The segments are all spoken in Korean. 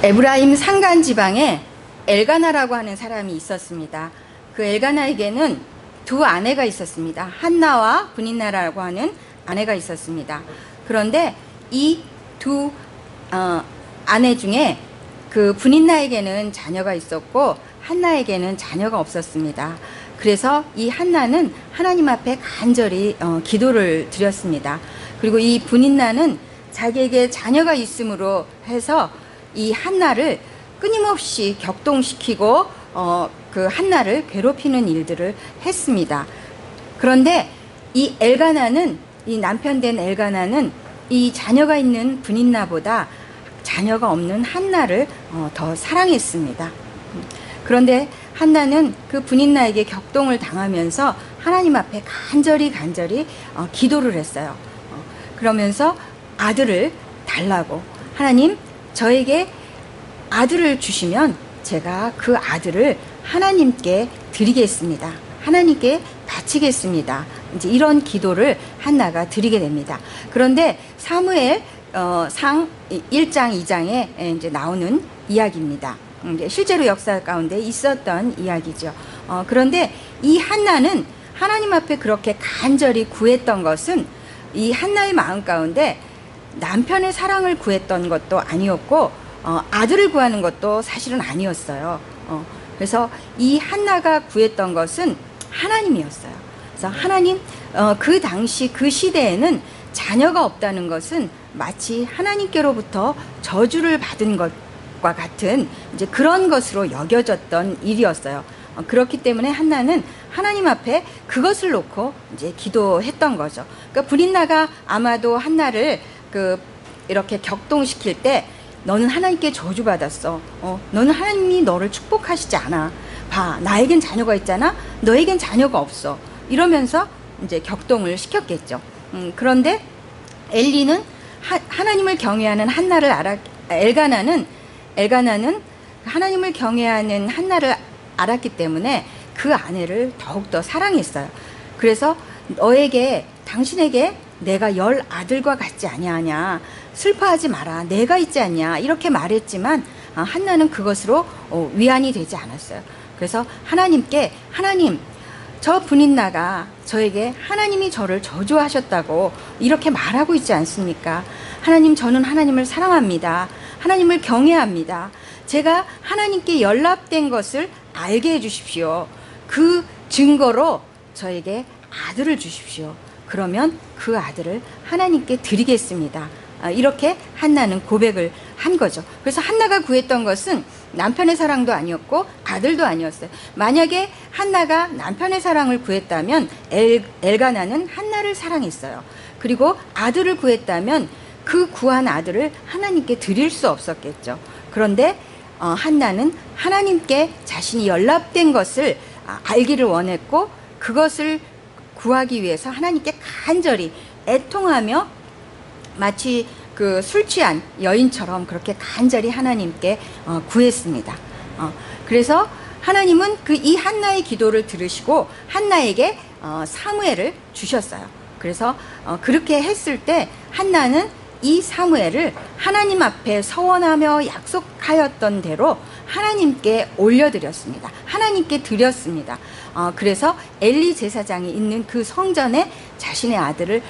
에브라임 산간 지방에 엘가나라고 하는 사람이 있었습니다. 그 엘가나에게는 두 아내가 있었습니다. 한나와 브닌나라고 하는 아내가 있었습니다. 그런데 이 두 아내 중에 그 브닌나에게는 자녀가 있었고 한나에게는 자녀가 없었습니다. 그래서 이 한나는 하나님 앞에 간절히 기도를 드렸습니다. 그리고 이 브닌나는 자기에게 자녀가 있음으로 해서 이 한나를 끊임없이 격동시키고 그 한나를 괴롭히는 일들을 했습니다. 그런데 이 엘가나는, 이 남편 된 엘가나는 이 자녀가 있는 브닌나보다 자녀가 없는 한나를 더 사랑했습니다. 그런데 한나는 그 브닌나에게 격동을 당하면서 하나님 앞에 간절히 기도를 했어요. 그러면서 아들을 달라고, 하나님 저에게 아들을 주시면 제가 그 아들을 하나님께 드리겠습니다. 하나님께 바치겠습니다. 이제 이런 기도를 한나가 드리게 됩니다. 그런데 사무엘 상 1장 2장에 이제 나오는 이야기입니다. 실제로 역사 가운데 있었던 이야기죠. 그런데 이 한나는 하나님 앞에 그렇게 간절히 구했던 것은 이 한나의 마음 가운데 남편의 사랑을 구했던 것도 아니었고 아들을 구하는 것도 사실은 아니었어요. 그래서 이 한나가 구했던 것은 하나님이었어요. 그래서 하나님, 그 당시 그 시대에는 자녀가 없다는 것은 마치 하나님께로부터 저주를 받은 것과 같은 이제 그런 것으로 여겨졌던 일이었어요. 그렇기 때문에 한나는 하나님 앞에 그것을 놓고 이제 기도했던 거죠. 그러니까 브린나가 아마도 한나를 이렇게 격동시킬 때 너는 하나님께 저주받았어. 너는 하나님이 너를 축복하시지 않아. 봐, 나에겐 자녀가 있잖아. 너에겐 자녀가 없어. 이러면서 이제 격동을 시켰겠죠. 그런데 엘리는 하나님을 경외하는 한나를 엘가나는 하나님을 경외하는 한나를 알았기 때문에 그 아내를 더욱더 사랑했어요. 그래서 당신에게 내가 10 아들과 같지 아니하냐, 슬퍼하지 마라, 내가 있지 않냐, 이렇게 말했지만 한나는 그것으로 위안이 되지 않았어요. 그래서 하나님께, 하나님, 저 브닌나가 저에게 하나님이 저를 저주하셨다고 이렇게 말하고 있지 않습니까? 하나님, 저는 하나님을 사랑합니다. 하나님을 경외합니다. 제가 하나님께 연락된 것을 알게 해주십시오. 그 증거로 저에게 아들을 주십시오. 그러면 그 아들을 하나님께 드리겠습니다. 이렇게 한나는 고백을 한 거죠. 그래서 한나가 구했던 것은 남편의 사랑도 아니었고 아들도 아니었어요. 만약에 한나가 남편의 사랑을 구했다면 엘가나는 한나를 사랑했어요. 그리고 아들을 구했다면 그 구한 아들을 하나님께 드릴 수 없었겠죠. 그런데 한나는 하나님께 자신이 연락된 것을 알기를 원했고 그것을 구하기 위해서 하나님께 간절히 애통하며 마치 그 술 취한 여인처럼 그렇게 간절히 하나님께 구했습니다. 그래서 하나님은 이 한나의 기도를 들으시고 한나에게 사무엘을 주셨어요. 그래서 그렇게 했을 때 한나는 이 사무엘을 하나님 앞에 서원하며 약속하였던 대로 하나님께 올려드렸습니다. 하나님께 드렸습니다. 그래서 엘리 제사장이 있는 그 성전에 자신의 아들을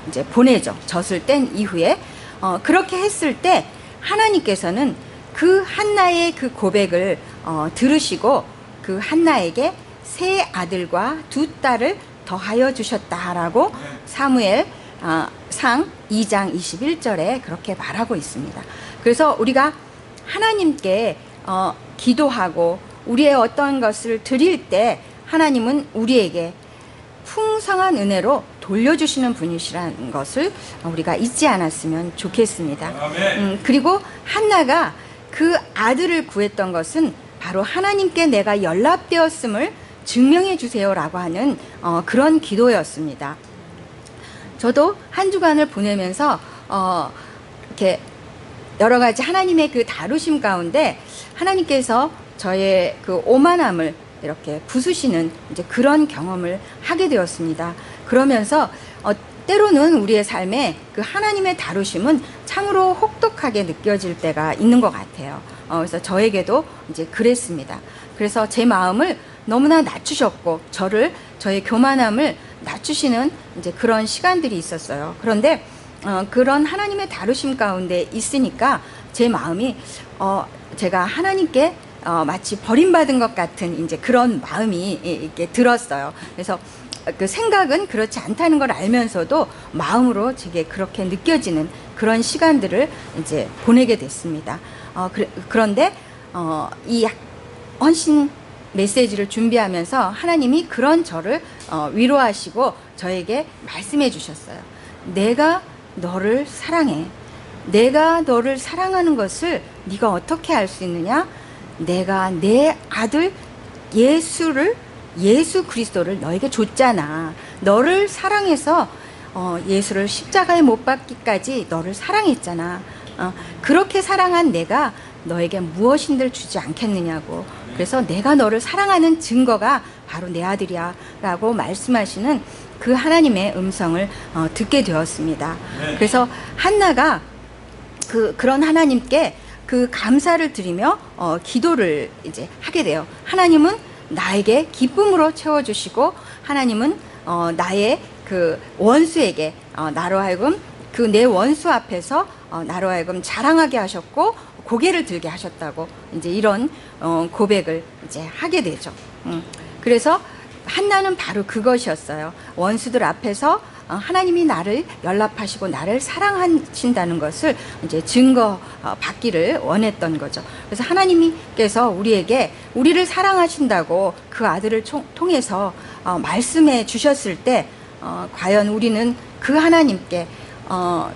이제 보내죠. 젖을 뗀 이후에 그렇게 했을 때 하나님께서는 그 한나의 그 고백을 들으시고 그 한나에게 3 아들과 2 딸을 더하여 주셨다라고 사무엘 상 2장 21절에 그렇게 말하고 있습니다. 그래서 우리가 하나님께 기도하고 우리의 어떤 것을 드릴 때 하나님은 우리에게 풍성한 은혜로 돌려주시는 분이시라는 것을 우리가 잊지 않았으면 좋겠습니다. 그리고 한나가 그 아들을 구했던 것은 바로 하나님께 내가 연락되었음을 증명해 주세요라고 하는 그런 기도였습니다. 저도 한 주간을 보내면서 이렇게 여러 가지 하나님의 그 다루심 가운데 하나님께서 저의 그 오만함을 이렇게 부수시는 이제 그런 경험을 하게 되었습니다. 그러면서 때로는 우리의 삶에 그 하나님의 다루심은 참으로 혹독하게 느껴질 때가 있는 것 같아요. 그래서 저에게도 이제 그랬습니다. 그래서 제 마음을 너무나 낮추셨고 저의 교만함을 낮추시는 이제 그런 시간들이 있었어요. 그런데 그런 하나님의 다루심 가운데 있으니까 제 마음이 제가 하나님께 마치 버림받은 것 같은 이제 그런 마음이 이렇게 들었어요. 그래서 그 생각은 그렇지 않다는 걸 알면서도 마음으로 제게 그렇게 느껴지는 그런 시간들을 이제 보내게 됐습니다. 그런데 이 헌신 메시지를 준비하면서 하나님이 그런 저를 위로하시고 저에게 말씀해 주셨어요. 내가 너를 사랑해. 내가 너를 사랑하는 것을 네가 어떻게 알 수 있느냐? 내가 내 아들 예수 그리스도를 너에게 줬잖아. 너를 사랑해서 예수를 십자가에 못 박기까지 너를 사랑했잖아. 그렇게 사랑한 내가 너에게 무엇인들 주지 않겠느냐고. 그래서 내가 너를 사랑하는 증거가 바로 내 아들이야 라고 말씀하시는 그 하나님의 음성을 듣게 되었습니다. 그래서 한나가 그런 하나님께 그 감사를 드리며 기도를 이제 하게 돼요. 하나님은 나에게 기쁨으로 채워주시고, 하나님은 나의 그 원수에게 나로 하여금 그 내 원수 앞에서 나로 하여금 자랑하게 하셨고 고개를 들게 하셨다고 이제 이런 고백을 이제 하게 되죠. 그래서 한나는 바로 그것이었어요. 원수들 앞에서 하나님이 나를 연락하시고 나를 사랑하신다는 것을 이제 증거 받기를 원했던 거죠. 그래서 하나님께서 우리를 사랑하신다고 그 아들을 통해서 말씀해 주셨을 때 과연 우리는 그 하나님께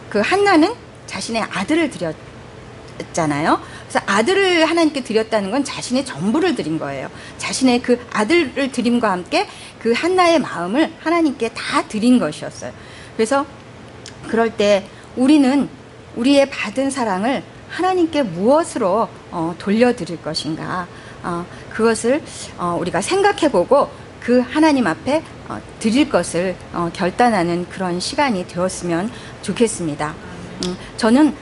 그 한나는 자신의 아들을 드렸잖아요. 그래서 아들을 하나님께 드렸다는 건 자신의 전부를 드린 거예요. 자신의 그 아들을 드림과 함께 그 한나의 마음을 하나님께 다 드린 것이었어요. 그래서 그럴 때 우리는 우리의 받은 사랑을 하나님께 무엇으로 돌려드릴 것인가, 그것을 우리가 생각해보고 그 하나님 앞에 드릴 것을 결단하는 그런 시간이 되었으면 좋겠습니다. 저는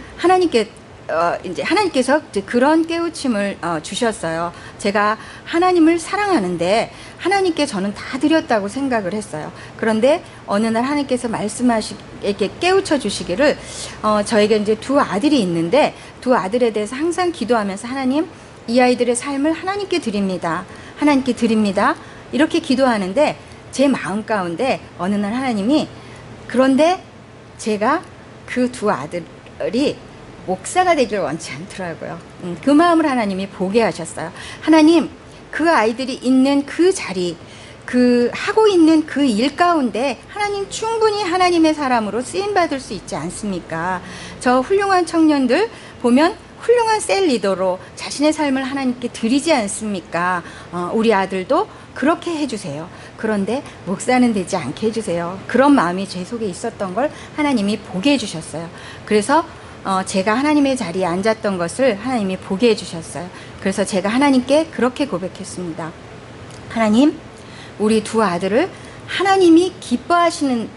이제 하나님께서 그런 깨우침을 주셨어요. 제가 하나님을 사랑하는데 하나님께 저는 다 드렸다고 생각을 했어요. 그런데 어느 날 하나님께서 이렇게 깨우쳐 주시기를 저에게 이제 두 아들이 있는데 두 아들에 대해서 항상 기도하면서 하나님, 이 아이들의 삶을 하나님께 드립니다. 하나님께 드립니다. 이렇게 기도하는데 제 마음 가운데 어느 날 하나님이, 그런데 제가 그 두 아들이 목사가 되기를 원치 않더라고요. 그 마음을 하나님이 보게 하셨어요. 하나님, 그 아이들이 있는 그 자리, 하고 있는 그 일 가운데 하나님 충분히 하나님의 사람으로 쓰임받을 수 있지 않습니까? 저 훌륭한 청년들 보면 훌륭한 셀 리더로 자신의 삶을 하나님께 드리지 않습니까? 우리 아들도 그렇게 해주세요. 그런데 목사는 되지 않게 해주세요. 그런 마음이 제 속에 있었던 걸 하나님이 보게 해주셨어요. 그래서 제가 하나님의 자리에 앉았던 것을 하나님이 보게 해주셨어요. 그래서 제가 하나님께 그렇게 고백했습니다. 하나님, 우리 두 아들을 하나님이 기뻐하시는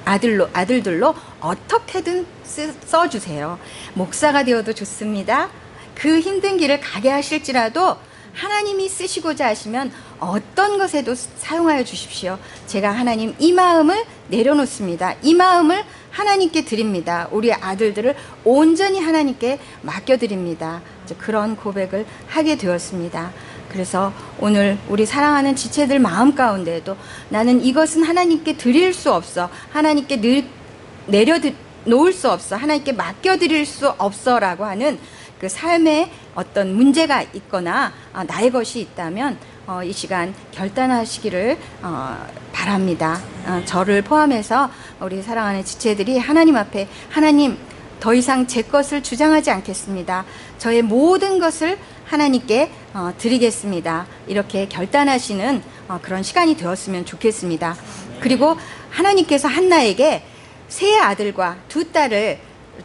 아들들로 어떻게든 써주세요. 목사가 되어도 좋습니다. 그 힘든 길을 가게 하실지라도 하나님이 쓰시고자 하시면 어떤 것에도 사용하여 주십시오. 제가 하나님 이 마음을 내려놓습니다. 이 마음을 하나님께 드립니다. 우리 아들들을 온전히 하나님께 맡겨드립니다. 그런 고백을 하게 되었습니다. 그래서 오늘 우리 사랑하는 지체들 마음 가운데에도 나는 이것은 하나님께 드릴 수 없어, 하나님께 내려놓을 수 없어, 하나님께 맡겨드릴 수 없어 라고 하는 그 삶에 어떤 문제가 있거나 나의 것이 있다면 이 시간 결단하시기를 바랍니다. 저를 포함해서 우리 사랑하는 지체들이 하나님 앞에, 하나님, 더 이상 제 것을 주장하지 않겠습니다. 저의 모든 것을 하나님께 드리겠습니다. 이렇게 결단하시는 그런 시간이 되었으면 좋겠습니다. 그리고 하나님께서 한나에게 세 아들과 두 딸을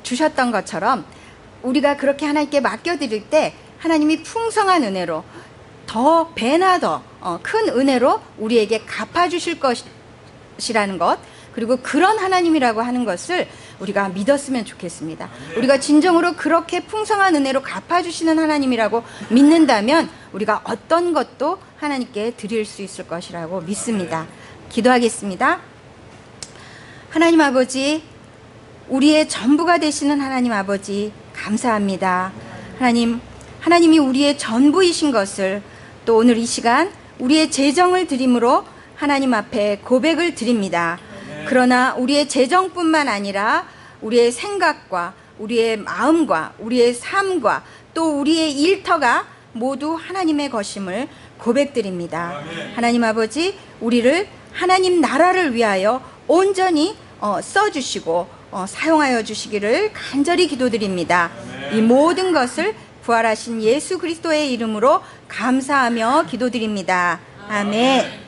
주셨던 것처럼 우리가 그렇게 하나님께 맡겨드릴 때 하나님이 풍성한 은혜로 더 배나 더 큰 은혜로 우리에게 갚아주실 것이라는 것, 그리고 그런 하나님이라고 하는 것을 우리가 믿었으면 좋겠습니다. 우리가 진정으로 그렇게 풍성한 은혜로 갚아주시는 하나님이라고 믿는다면 우리가 어떤 것도 하나님께 드릴 수 있을 것이라고 믿습니다. 기도하겠습니다. 하나님 아버지, 우리의 전부가 되시는 하나님 아버지, 감사합니다. 하나님이 우리의 전부이신 것을 또 오늘 이 시간 우리의 재정을 드림으로 하나님 앞에 고백을 드립니다. 그러나 우리의 재정뿐만 아니라 우리의 생각과 우리의 마음과 우리의 삶과 또 우리의 일터가 모두 하나님의 것임을 고백드립니다. 하나님 아버지, 우리를 하나님 나라를 위하여 온전히 써주시고 사용하여 주시기를 간절히 기도드립니다. 이 모든 것을 부활하신 예수 그리스도의 이름으로 감사하며 기도드립니다. 아멘.